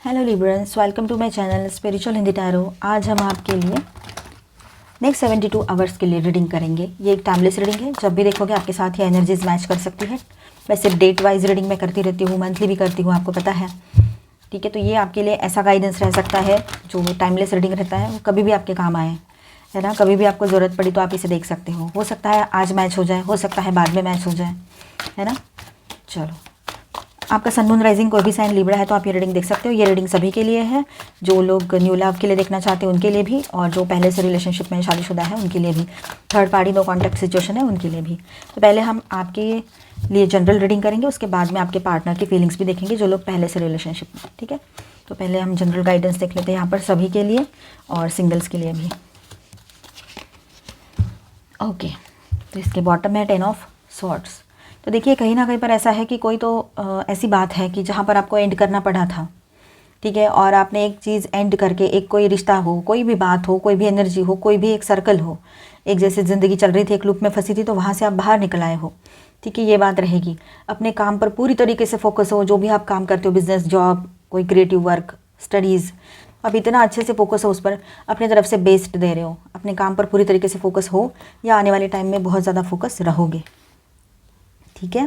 Hello Librans, welcome to my channel spiritual Hindi tarot. आज हम आपके लिए नेक्स्ट 72 आवर्स के लिए रीडिंग करेंगे। ये एक टाइमलेस रीडिंग है, जब भी देखोगे आपके साथ ये एनर्जीज मैच कर सकती है। मैं सिर्फ डेट वाइज रीडिंग में करती रहती हूँ, मंथली भी करती हूँ, आपको पता है, ठीक है। तो ये आपके लिए ऐसा गाइडेंस रह सकता है, जो टाइमलेस रीडिंग रहता है वो कभी भी आपके काम आए, है ना। कभी भी आपको ज़रूरत पड़ी तो आप इसे देख सकते हो सकता है आज मैच हो जाए, हो सकता है बाद में मैच हो जाए, है ना। चलो, आपका सन मून राइजिंग कोई भी साइन लिब्रा है तो आप ये रीडिंग देख सकते हो। ये रीडिंग सभी के लिए है, जो लोग न्यू लव के लिए देखना चाहते हैं उनके लिए भी, और जो पहले से रिलेशनशिप में शादीशुदा है उनके लिए भी, third party no contact situation है उनके लिए भी। तो पहले हम आपके लिए जनरल रीडिंग करेंगे, उसके बाद में आपके पार्टनर की फीलिंग्स भी देखेंगे जो लोग पहले से रिलेशनशिप में, ठीक है। तो पहले हम जनरल गाइडेंस देख लेते हैं यहाँ पर सभी के लिए और सिंगल्स के लिए भी। ओके, तो इसके बॉटम में 10 ऑफ स्वॉर्ड्स। तो देखिए, कहीं ना कहीं पर ऐसा है कि कोई तो ऐसी बात है कि जहाँ पर आपको एंड करना पड़ा था, ठीक है। और आपने एक चीज़ एंड करके, एक कोई रिश्ता हो, कोई भी बात हो, कोई भी एनर्जी हो, कोई भी एक सर्कल हो, एक जैसे ज़िंदगी चल रही थी, एक लूप में फंसी थी, तो वहाँ से आप बाहर निकल आए हो, ठीक है। ये बात रहेगी। अपने काम पर पूरी तरीके से फोकस हो, जो भी आप काम करते हो, बिजनेस, जॉब, कोई क्रिएटिव वर्क, स्टडीज़, आप इतना अच्छे से फोकस हो उस पर, अपने तरफ से बेस्ट दे रहे हो, अपने काम पर पूरी तरीके से फोकस हो, या आने वाले टाइम में बहुत ज़्यादा फोकस रहोगे, ठीक है।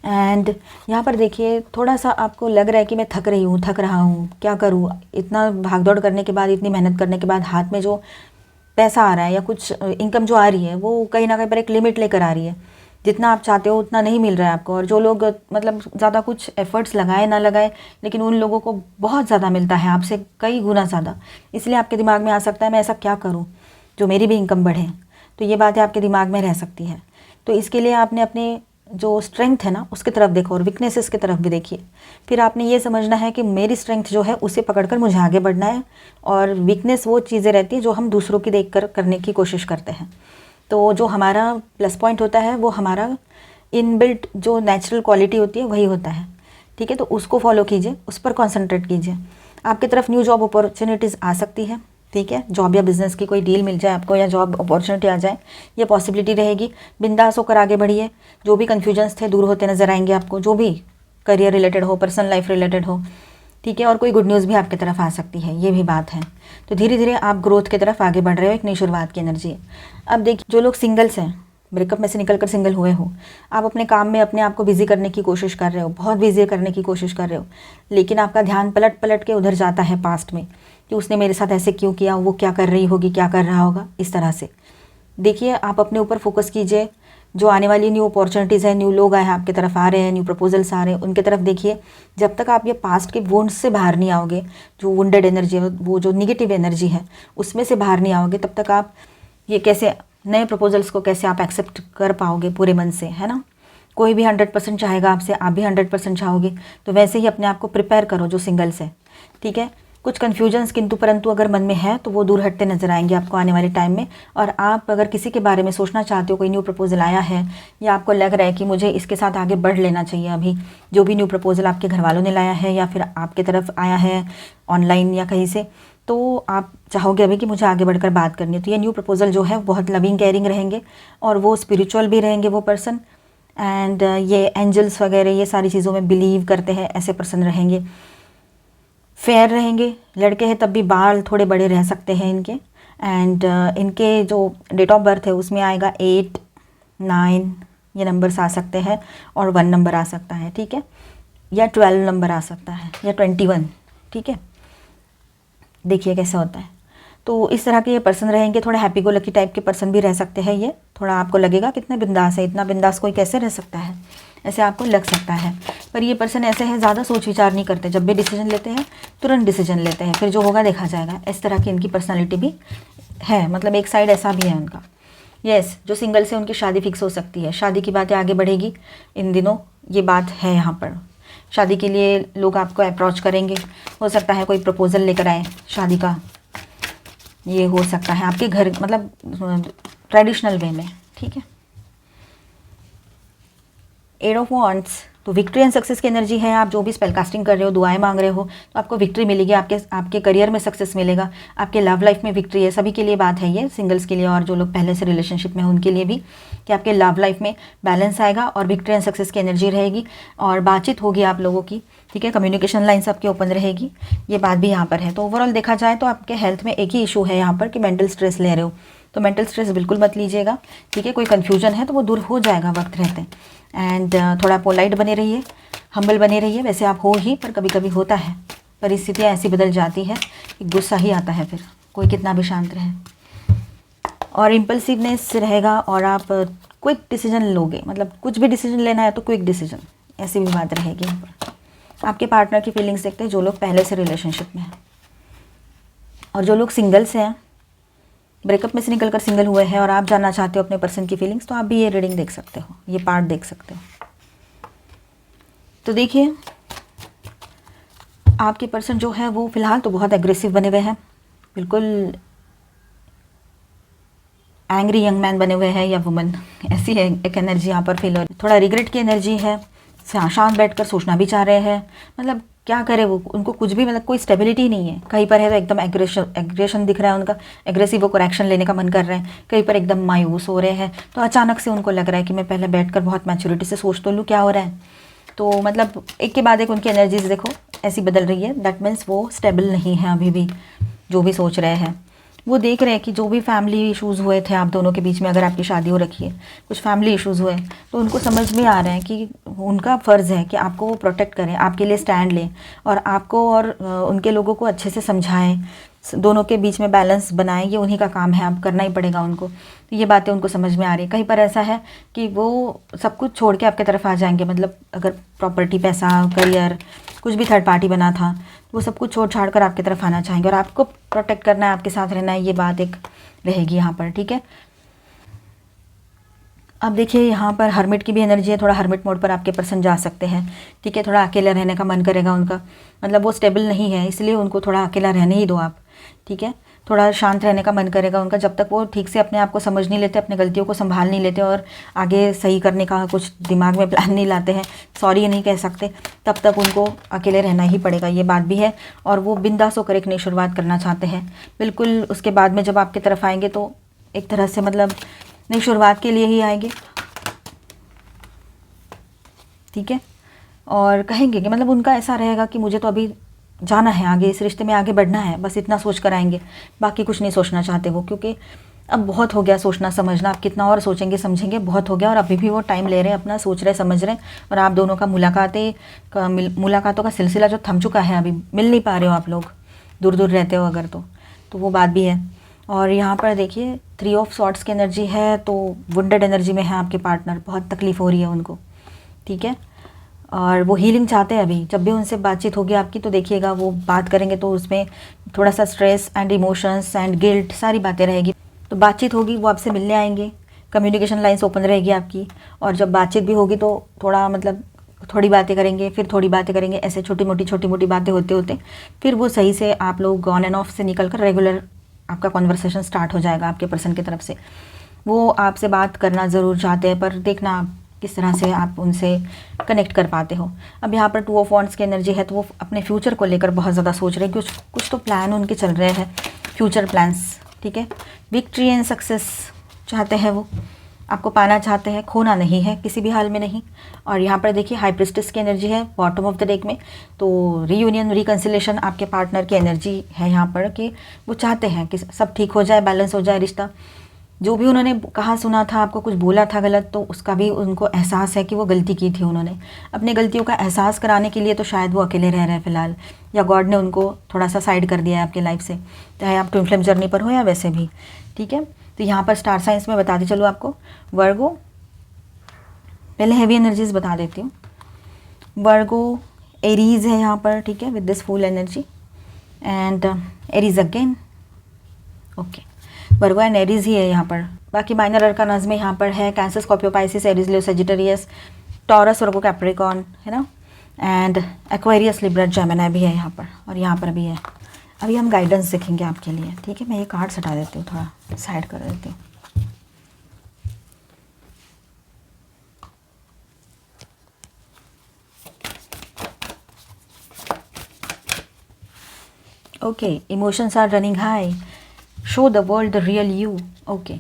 एंड यहाँ पर देखिए, थोड़ा सा आपको लग रहा है कि मैं थक रही हूँ, थक रहा हूँ, क्या करूँ। इतना भागदौड़ करने के बाद, इतनी मेहनत करने के बाद हाथ में जो पैसा आ रहा है या कुछ इनकम जो आ रही है, वो कहीं ना कहीं पर एक लिमिट लेकर आ रही है। जितना आप चाहते हो उतना नहीं मिल रहा है आपको। और जो लोग मतलब ज़्यादा कुछ एफर्ट्स लगाए ना लगाए, लेकिन उन लोगों को बहुत ज़्यादा मिलता है, आपसे कई गुना ज़्यादा। इसलिए आपके दिमाग में आ सकता है, मैं ऐसा क्या करूँ जो मेरी भी इनकम बढ़े। तो ये बातें आपके दिमाग में रह सकती है। तो इसके लिए आपने अपने जो स्ट्रेंथ है ना उसकी तरफ देखो, और वीकनेसेस की तरफ भी देखिए। फिर आपने ये समझना है कि मेरी स्ट्रेंथ जो है उसे पकड़कर मुझे आगे बढ़ना है, और वीकनेस वो चीज़ें रहती हैं जो हम दूसरों की देखकर करने की कोशिश करते हैं। तो जो हमारा प्लस पॉइंट होता है वो हमारा इनबिल्ट जो नेचुरल क्वालिटी होती है वही होता है, ठीक है। तो उसको फॉलो कीजिए, उस पर कॉन्सेंट्रेट कीजिए। आपकी तरफ न्यू जॉब अपॉर्चुनिटीज़ आ सकती है, ठीक है। जॉब या बिज़नेस की कोई डील मिल जाए आपको, या जॉब अपॉर्चुनिटी आ जाए, ये पॉसिबिलिटी रहेगी। बिंदास होकर आगे बढ़िए। जो भी कन्फ्यूजन्स थे दूर होते नजर आएंगे आपको, जो भी करियर रिलेटेड हो, पर्सनल लाइफ रिलेटेड हो, ठीक है। और कोई गुड न्यूज़ भी आपकी तरफ आ सकती है, ये भी बात है। तो धीरे धीरे आप ग्रोथ की तरफ आगे बढ़ रहे हो, एक नई शुरुआत की एनर्जी है। अब देखिए, जो लोग सिंगल्स हैं, ब्रेकअप में से निकल कर सिंगल हुए हो, आप अपने काम में अपने आप को बिजी करने की कोशिश कर रहे हो, बहुत बिजी करने की कोशिश कर रहे हो, लेकिन आपका ध्यान पलट पलट के उधर जाता है पास्ट में, कि उसने मेरे साथ ऐसे क्यों किया, वो क्या कर रही होगी, क्या कर रहा होगा, इस तरह से। देखिए, आप अपने ऊपर फोकस कीजिए। जो आने वाली न्यू अपॉर्चुनिटीज़ है, न्यू लोग आए हैं आपकी तरफ, आ रहे हैं, न्यू प्रपोजल्स आ रहे हैं, उनके तरफ देखिए। जब तक आप ये पास्ट के वुंड्स से बाहर नहीं आओगे, जो वुंडेड एनर्जी है, वो जो निगेटिव एनर्जी है, उसमें से बाहर नहीं आओगे, तब तक आप ये कैसे नए प्रपोजल्स को कैसे आप एक्सेप्ट कर पाओगे पूरे मन से, है ना। कोई भी 100% चाहेगा आपसे, आप भी 100% चाहोगे। तो वैसे ही अपने आप को प्रिपेयर करो जो सिंगल्स है, ठीक है। कुछ कन्फ्यूजन्स किंतु परंतु अगर मन में है तो वो दूर हटते नजर आएंगे आपको आने वाले टाइम में। और आप अगर किसी के बारे में सोचना चाहते हो, कोई न्यू प्रपोजल आया है, या आपको लग रहा है कि मुझे इसके साथ आगे बढ़ लेना चाहिए, अभी जो भी न्यू प्रपोजल आपके घर वालों ने लाया है या फिर आपके तरफ आया है ऑनलाइन या कहीं से, तो आप चाहोगे अभी कि मुझे आगे बढ़कर बात करनी है, तो ये न्यू प्रपोजल जो है बहुत लविंग केयरिंग रहेंगे, और वो स्पिरिचुअल भी रहेंगे वो पर्सन। एंड ये एंजल्स वगैरह ये सारी चीज़ों में बिलीव करते हैं, ऐसे पर्सन रहेंगे। फेयर रहेंगे, लड़के हैं तब भी बाल थोड़े बड़े रह सकते हैं इनके। एंड इनके जो डेट ऑफ बर्थ है उसमें आएगा 8, 9, ये नंबर्स आ सकते हैं, और 1 नंबर आ सकता है, ठीक है, या 12 नंबर आ सकता है, या 21, ठीक है। देखिए कैसे होता है। तो इस तरह के ये पर्सन रहेंगे। थोड़े हैप्पी गो लकी टाइप के पर्सन भी रह सकते हैं ये। थोड़ा आपको लगेगा कितना बिंदास है, इतना बिंदास कोई कैसे रह सकता है, ऐसे आपको लग सकता है। पर ये पर्सन ऐसे हैं, ज़्यादा सोच विचार नहीं करते, जब भी डिसीजन लेते हैं तुरंत डिसीजन लेते हैं, फिर जो होगा देखा जाएगा। इस तरह की इनकी पर्सनैलिटी भी है, मतलब एक साइड ऐसा भी है उनका। यस, जो सिंगल से उनकी शादी फिक्स हो सकती है, शादी की बातें आगे बढ़ेगी इन दिनों, ये बात है यहाँ पर। शादी के लिए लोग आपको अप्रोच करेंगे, हो सकता है कोई प्रपोजल लेकर आए शादी का, ये हो सकता है आपके घर, मतलब ट्रेडिशनल वे में, ठीक है। 8 ऑफ वॉन्ड्स, तो विक्ट्री एंड सक्सेस की एनर्जी है। आप जो भी स्पेल कास्टिंग कर रहे हो, दुआएं मांग रहे हो, तो आपको विक्ट्री मिलेगी, आपके करियर में सक्सेस मिलेगा, आपके लव लाइफ में विक्ट्री है। सभी के लिए बात है ये, सिंगल्स के लिए और जो लोग पहले से रिलेशनशिप में हैं उनके लिए भी, कि आपके लव लाइफ में बैलेंस आएगा और विक्ट्री एंड सक्सेस की एनर्जी रहेगी और बातचीत होगी आप लोगों की, ठीक है। कम्युनिकेशन लाइन्स आपकी ओपन रहेगी, ये बात भी यहाँ पर है। तो ओवरऑल देखा जाए तो आपके हेल्थ में एक ही इशू है यहाँ पर कि मेंटल स्ट्रेस ले रहे हो, तो मेंटल स्ट्रेस बिल्कुल मत लीजिएगा, ठीक है। कोई कन्फ्यूजन है तो वो दूर हो जाएगा वक्त रहते। एंड थोड़ा पोलाइट बने रहिए, हम्बल बने रहिए, वैसे आप हो ही, पर कभी कभी होता है, परिस्थितियाँ ऐसी बदल जाती है कि गुस्सा ही आता है फिर, कोई कितना भी शांत रहे। और इम्पल्सिवनेस रहेगा और आप क्विक डिसीजन लोगे, मतलब कुछ भी डिसीजन लेना है तो क्विक डिसीजन, ऐसी भी बात रहेगी यहाँ पर। आपके पार्टनर की फीलिंग्स देखते हैं जो लोग पहले से रिलेशनशिप में हैं, और जो लोग सिंगल्स हैं, ब्रेकअप में से निकल कर सिंगल हुए हैं और आप जानना चाहते हो अपने पर्सन की फीलिंग्स, तो आप भी ये रीडिंग देख सकते हो, ये पार्ट देख सकते हो। तो देखिए आपके पर्सन जो है वो फ़िलहाल तो बहुत एग्रेसिव बने हुए हैं, बिल्कुल एंग्री यंग मैन बने हुए हैं या वुमन, ऐसी है एक एनर्जी यहाँ पर फील हो रही है। थोड़ा रिग्रेट की एनर्जी है, शांत बैठकर सोचना भी चाह रहे हैं, मतलब क्या करे वो, उनको कुछ भी मतलब कोई स्टेबिलिटी नहीं है। कहीं पर है तो एकदम एग्रेशन दिख रहा है उनका, एग्रेसिव होकर एक्शन लेने का मन कर रहे हैं, कहीं पर एकदम मायूस हो रहे हैं। तो अचानक से उनको लग रहा है कि मैं पहले बैठकर बहुत मैच्योरिटी से सोच तो लूँ क्या हो रहा है। तो मतलब एक के बाद एक उनकी एनर्जीज देखो ऐसी बदल रही है, दैट मीन्स वो स्टेबल नहीं है अभी भी, जो भी सोच रहे हैं। वो देख रहे हैं कि जो भी फैमिली इश्यूज़ हुए थे आप दोनों के बीच में, अगर आपकी शादी हो रखी है, कुछ फैमिली इश्यूज़ हुए, तो उनको समझ में आ रहा है कि उनका फ़र्ज़ है कि आपको वो प्रोटेक्ट करें, आपके लिए स्टैंड लें, और आपको और उनके लोगों को अच्छे से समझाएं, दोनों के बीच में बैलेंस बनाएं, ये उन्हीं का काम है, आप करना ही पड़ेगा उनको। तो ये बातें उनको समझ में आ रही है। कहीं पर ऐसा है कि वो सब कुछ छोड़ के आपकी तरफ आ जाएंगे, मतलब अगर प्रॉपर्टी, पैसा, करियर, कुछ भी थर्ड पार्टी बना था, वो सब कुछ छोड़ छाड़ कर आपकी तरफ आना चाहेंगे, और आपको प्रोटेक्ट करना है, आपके साथ रहना है, ये बात एक रहेगी यहाँ पर, ठीक है। अब देखिए यहाँ पर हर्मिट की भी एनर्जी है, थोड़ा हर्मिट मोड पर आपके पर्सन जा सकते हैं, ठीक है। थोड़ा अकेला रहने का मन करेगा उनका, मतलब वो स्टेबल नहीं है, इसलिए उनको थोड़ा अकेला रहने ही दो आप, ठीक है। थोड़ा शांत रहने का मन करेगा उनका, जब तक वो ठीक से अपने आप को समझ नहीं लेते, अपने गलतियों को संभाल नहीं लेते और आगे सही करने का कुछ दिमाग में प्लान नहीं लाते हैं, सॉरी नहीं कह सकते, तब तक उनको अकेले रहना ही पड़ेगा, ये बात भी है। और वो बिंदास होकर एक नई शुरुआत करना चाहते हैं बिल्कुल। उसके बाद में जब आपकी तरफ आएंगे तो एक तरह से मतलब नई शुरुआत के लिए ही आएंगे, ठीक है। और कहेंगे कि मतलब उनका ऐसा रहेगा कि मुझे तो अभी जाना है आगे, इस रिश्ते में आगे बढ़ना है, बस इतना सोच कर आएंगे, बाकी कुछ नहीं सोचना चाहते वो, क्योंकि अब बहुत हो गया सोचना समझना, आप कितना और सोचेंगे समझेंगे, बहुत हो गया। और अभी भी वो टाइम ले रहे हैं अपना, सोच रहे समझ रहे हैं। और आप दोनों का मुलाकातों का सिलसिला जो थम चुका है, अभी मिल नहीं पा रहे हो आप लोग, दूर दूर रहते हो अगर, तो वो बात भी है। और यहाँ पर देखिए 3 ऑफ सॉर्ड्स की एनर्जी है, तो वुंडेड एनर्जी में है आपके पार्टनर, बहुत तकलीफ़ हो रही है उनको, ठीक है। और वो हीलिंग चाहते हैं अभी। जब भी उनसे बातचीत होगी आपकी तो देखिएगा वो बात करेंगे तो उसमें थोड़ा सा stress and emotions and guilt सारी बातें रहेगी। तो बातचीत होगी, वो आपसे मिलने आएंगे, कम्युनिकेशन लाइन्स ओपन रहेगी आपकी। और जब बातचीत भी होगी तो थोड़ा मतलब थोड़ी बातें करेंगे, फिर थोड़ी बातें करेंगे, ऐसे छोटी मोटी बातें होते होते फिर वो सही से आप लोग ऑन एंड ऑफ से निकल कर रेगुलर आपका कॉन्वर्सेशन स्टार्ट हो जाएगा आपके पर्सन की तरफ से। वो आपसे बात करना ज़रूर चाहते हैं, पर देखना किस तरह से आप उनसे कनेक्ट कर पाते हो। अब यहाँ पर 2 ऑफ वॉन्ड्स की एनर्जी है, तो वो अपने फ्यूचर को लेकर बहुत ज़्यादा सोच रहे हैं, कुछ तो प्लान उनके चल रहे हैं, फ्यूचर प्लान्स, ठीक है। विक्ट्री एंड सक्सेस चाहते हैं, वो आपको पाना चाहते हैं, खोना नहीं है किसी भी हाल में नहीं। और यहाँ पर देखिए हाई प्रिस्टेस की एनर्जी है बॉटम ऑफ द डेक में, तो रीयूनियन रिकन्सिलेशन आपके पार्टनर की एनर्जी है यहाँ पर, कि वो चाहते हैं कि सब ठीक हो जाए, बैलेंस हो जाए रिश्ता। जो भी उन्होंने कहा सुना था, आपको कुछ बोला था गलत, तो उसका भी उनको एहसास है कि वो गलती की थी उन्होंने। अपने गलतियों का एहसास कराने के लिए तो शायद वो अकेले रह रहे हैं फ़िलहाल, या गॉड ने उनको थोड़ा सा साइड कर दिया है आपकी लाइफ से, चाहे आप ट्विन फ्लेम जर्नी पर हो या वैसे भी, ठीक है। तो यहाँ पर स्टार साइंस में बताती चलो आपको, वर्गो, पहले हैवी एनर्जीज बता देती हूँ। वर्गो, एरीज़ है यहाँ पर, ठीक है, with this full energy, and Aries again, okay. Virgo and Aries ही है यहाँ पर। बाकी माइनर अरकानाज में यहाँ पर है कैंसर, स्कॉर्पियो, पाइसिस, एरीज़, लियो, सजिटेरियस, टॉरस, वर्गो, कैप्रिकॉर्न, है ना, एंड एक्वेरियस, लिब्रा, जेमिनी भी है यहाँ पर, और यहाँ पर भी है। अभी हम गाइडेंस देखेंगे आपके लिए, ठीक है। मैं ये कार्ड्स हटा देती हूँ, थोड़ा साइड कर देती हूँ। Okay, emotions are running high, show the world the real you. Okay,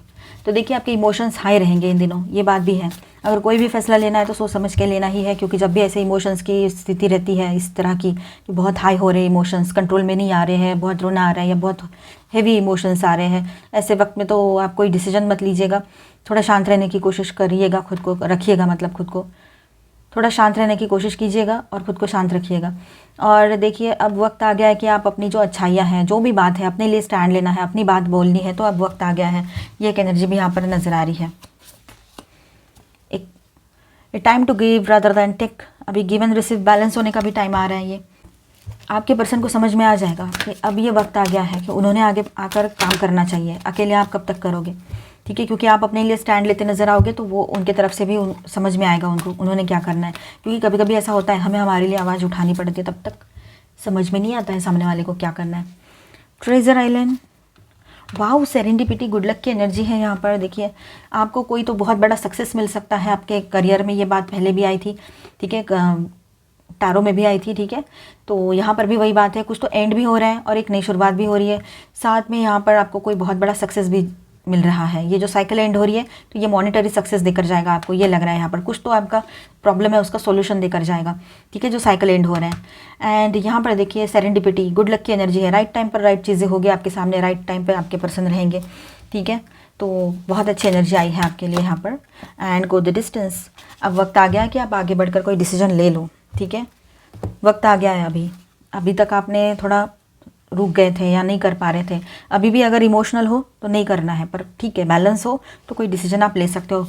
तो देखिए आपके इमोशंस हाई रहेंगे इन दिनों, ये बात भी है। अगर कोई भी फैसला लेना है तो सोच समझ के लेना ही है, क्योंकि जब भी ऐसे इमोशंस की स्थिति रहती है इस तरह की, कि बहुत हाई हो रहे हैं इमोशंस, कंट्रोल में नहीं आ रहे हैं, बहुत रोना आ रहा है या बहुत हेवी इमोशंस आ रहे हैं, ऐसे वक्त में तो आप कोई डिसीजन मत लीजिएगा। थोड़ा शांत रहने की कोशिश करिएगा, खुद को रखिएगा, मतलब खुद को थोड़ा शांत रहने की कोशिश कीजिएगा और ख़ुद को शांत रखिएगा। और देखिए अब वक्त आ गया है कि आप अपनी जो अच्छाइयाँ हैं, जो भी बात है, अपने लिए स्टैंड लेना है, अपनी बात बोलनी है, तो अब वक्त आ गया है। ये एक एनर्जी भी यहाँ पर नज़र आ रही है, एक time to give rather than take. अभी गिव एंड रिसीव बैलेंस होने का भी टाइम आ रहा है। ये आपके पर्सन को समझ में आ जाएगा कि अब ये वक्त आ गया है कि उन्होंने आगे आकर काम करना चाहिए। अकेले आप कब तक करोगे, ठीक है, क्योंकि आप अपने लिए स्टैंड लेते नज़र आओगे तो वो उनके तरफ से भी समझ में आएगा उनको उन्होंने क्या करना है। क्योंकि कभी कभी ऐसा होता है हमें हमारे लिए आवाज़ उठानी पड़ती है, तब तक समझ में नहीं आता है सामने वाले को क्या करना है। Treasure island, wow, serendipity, good luck की एनर्जी है यहाँ पर। देखिए आपको कोई तो बहुत बड़ा सक्सेस मिल सकता है आपके करियर में, ये बात पहले भी आई थी, ठीक है, टैरो में भी आई थी, ठीक है। तो यहाँ पर भी वही बात है, कुछ तो एंड भी हो रहा है और एक नई शुरुआत भी हो रही है। साथ में यहाँ पर आपको कोई बहुत बड़ा सक्सेस भी मिल रहा है। ये जो साइकिल एंड हो रही है तो ये मॉनेटरी सक्सेस देकर जाएगा आपको, ये लग रहा है यहाँ पर। कुछ तो आपका प्रॉब्लम है उसका सॉल्यूशन देकर जाएगा, ठीक है, जो साइकिल एंड हो रहे हैं। एंड यहाँ पर देखिए सेरेंडिपिटी, गुड लक की एनर्जी है। राइट टाइम पर राइट चीज़ें होगी आपके सामने, राइट टाइम पर आपके पर्सन रहेंगे, ठीक है। तो बहुत अच्छी एनर्जी आई है आपके लिए यहाँ पर। एंड गो द डिस्टेंस, अब वक्त आ गया कि आप आगे बढ़कर कोई डिसीजन ले लो, ठीक है, वक्त आ गया है। अभी तक आपने थोड़ा रुक गए थे या नहीं कर पा रहे थे, अभी भी अगर इमोशनल हो तो नहीं करना है, पर ठीक है बैलेंस हो तो कोई डिसीजन आप ले सकते हो।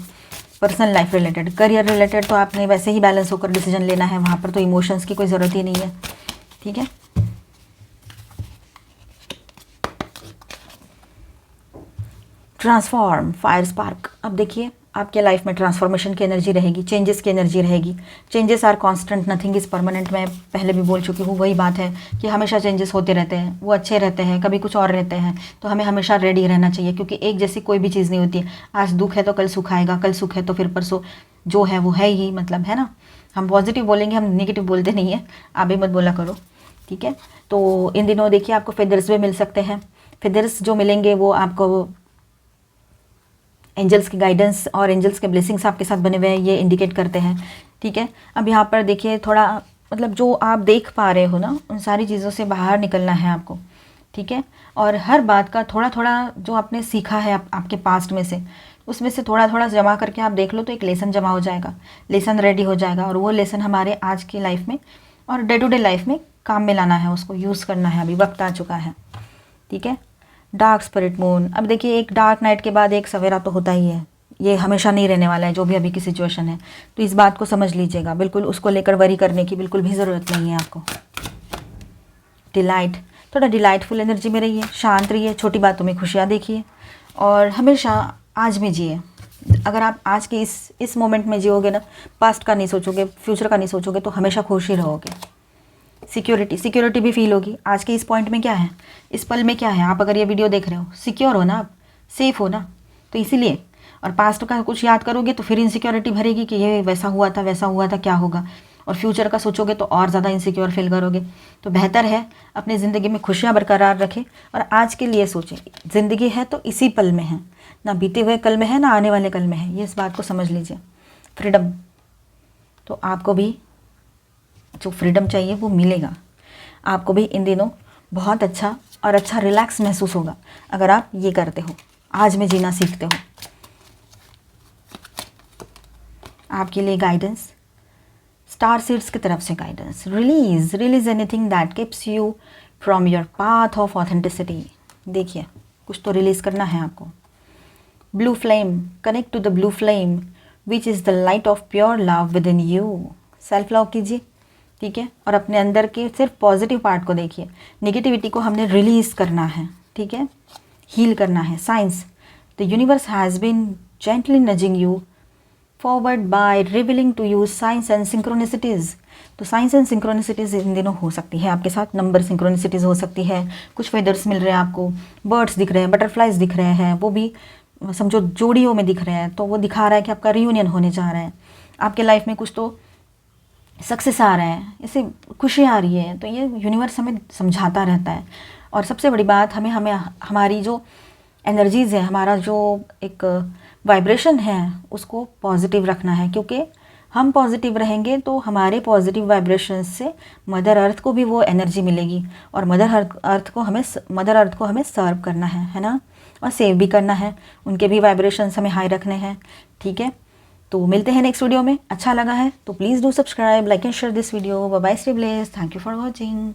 Personal life related, career related तो आपने वैसे ही बैलेंस होकर डिसीजन लेना है, वहाँ पर तो इमोशंस की कोई ज़रूरत ही नहीं है, ठीक है। ट्रांसफॉर्म, फायर स्पार्क, अब देखिए आपके लाइफ में ट्रांसफॉर्मेशन की एनर्जी रहेगी, चेंजेस की एनर्जी रहेगी। Changes are constant, nothing is permanent. मैं पहले भी बोल चुकी हूँ, वही बात है कि हमेशा चेंजेस होते रहते हैं, वो अच्छे रहते हैं, कभी कुछ और रहते हैं, तो हमें हमेशा रेडी रहना चाहिए, क्योंकि एक जैसी कोई भी चीज़ नहीं होती है। आज दुख है तो कल सुख आएगा, कल सुख है तो फिर परसों जो है वो है ही, मतलब है ना। हम पॉजिटिव बोलेंगे, हम नेगेटिव बोलते नहीं है, आप भी मत बोला करो, ठीक है। तो इन दिनों देखिए आपको फेदर्स भी मिल सकते हैं। फेदर्स जो मिलेंगे वो आपको एंजल्स की गाइडेंस और एंजल्स के ब्लेसिंग्स आपके साथ बने हुए हैं, ये इंडिकेट करते हैं, ठीक है। अब यहाँ पर देखिए थोड़ा मतलब जो आप देख पा रहे हो ना, उन सारी चीज़ों से बाहर निकलना है आपको, ठीक है। और हर बात का थोड़ा थोड़ा जो आपने सीखा है आपके पास्ट में से, उसमें से थोड़ा थोड़ा जमा करके आप देख लो तो एक लेसन जमा हो जाएगा, लेसन रेडी हो जाएगा। और वो लेसन हमारे आज की लाइफ में और डे टू डे लाइफ में काम में लाना है, उसको यूज़ करना है, अभी वक्त आ चुका है, ठीक है। डार्क स्पिरिट मून, अब देखिए एक डार्क नाइट के बाद एक सवेरा तो होता ही है, ये हमेशा नहीं रहने वाला है, जो भी अभी की सिचुएशन है, तो इस बात को समझ लीजिएगा। बिल्कुल उसको लेकर वरी करने की बिल्कुल भी ज़रूरत नहीं है आपको। डिलाइट, थोड़ा डिलाइटफुल एनर्जी में रहिए, शांत रहिए, छोटी बातों में खुशियाँ देखिए और हमेशा आज में जिए। अगर आप आज के इस मोमेंट में जियोगे ना, पास्ट का नहीं सोचोगे, फ्यूचर का नहीं सोचोगे, तो हमेशा खुश ही रहोगे। सिक्योरिटी भी फील होगी। आज के इस पॉइंट में क्या है, इस पल में क्या है, आप अगर ये वीडियो देख रहे हो, सिक्योर हो ना, आप सेफ हो ना, तो इसीलिए। और पास्ट का कुछ याद करोगे तो फिर इनसिक्योरिटी भरेगी कि ये वैसा हुआ था, क्या होगा। और फ्यूचर का सोचोगे तो और ज़्यादा इनसिक्योर फील करोगे। तो बेहतर है अपनी ज़िंदगी में खुशियाँ बरकरार रखें और आज के लिए सोचें। ज़िंदगी है तो इसी पल में है, ना बीते हुए कल में है, ना आने वाले कल में है, ये इस बात को समझ लीजिए। फ्रीडम, तो आपको भी जो फ्रीडम चाहिए वो मिलेगा। आपको भी इन दिनों बहुत अच्छा और अच्छा रिलैक्स महसूस होगा अगर आप ये करते हो, आज में जीना सीखते हो। आपके लिए गाइडेंस, स्टार सीड्स की तरफ से guidance, release anything that keeps you from your path of authenticity. देखिए कुछ तो रिलीज़ करना है आपको। Blue flame, connect to the blue flame which is the light of pure love within you. Self love कीजिए, ठीक है, और अपने अंदर के सिर्फ पॉजिटिव पार्ट को देखिए, नेगेटिविटी को हमने रिलीज़ करना है, ठीक है, हील करना है। Science, the universe has been gently nudging you forward by revealing to you science and synchronicities. तो साइंस एंड सिंक्रोनिसिटीज़ इन दिनों हो सकती है आपके साथ, नंबर सिंक्रोनिसिटीज़ हो सकती है, कुछ फेदर्स मिल रहे हैं आपको, बर्ड्स दिख रहे हैं, बटरफ्लाइज दिख रहे हैं, वो भी समझो जोड़ियों में दिख रहे हैं, तो वो दिखा रहा है कि आपका रियूनियन होने जा रहा है, आपके लाइफ में कुछ तो सक्सेस आ रहा है, इससे खुशी आ रही है। तो ये यूनिवर्स हमें समझाता रहता है। और सबसे बड़ी बात, हमें हमें हमारी जो एनर्जीज़ है, हमारा जो एक वाइब्रेशन है, उसको पॉजिटिव रखना है, क्योंकि हम पॉजिटिव रहेंगे तो हमारे पॉजिटिव वाइब्रेशंस से मदर अर्थ को भी वो एनर्जी मिलेगी, और मदर अर्थ को हमें सर्व करना है ना, और सेव भी करना है, उनके भी वाइब्रेशंस हमें हाई रखने हैं। ठीक है, तो मिलते हैं नेक्स्ट वीडियो में। अच्छा लगा है तो please do subscribe, like and share this video. Bye bye, stay blessed, thank you for watching.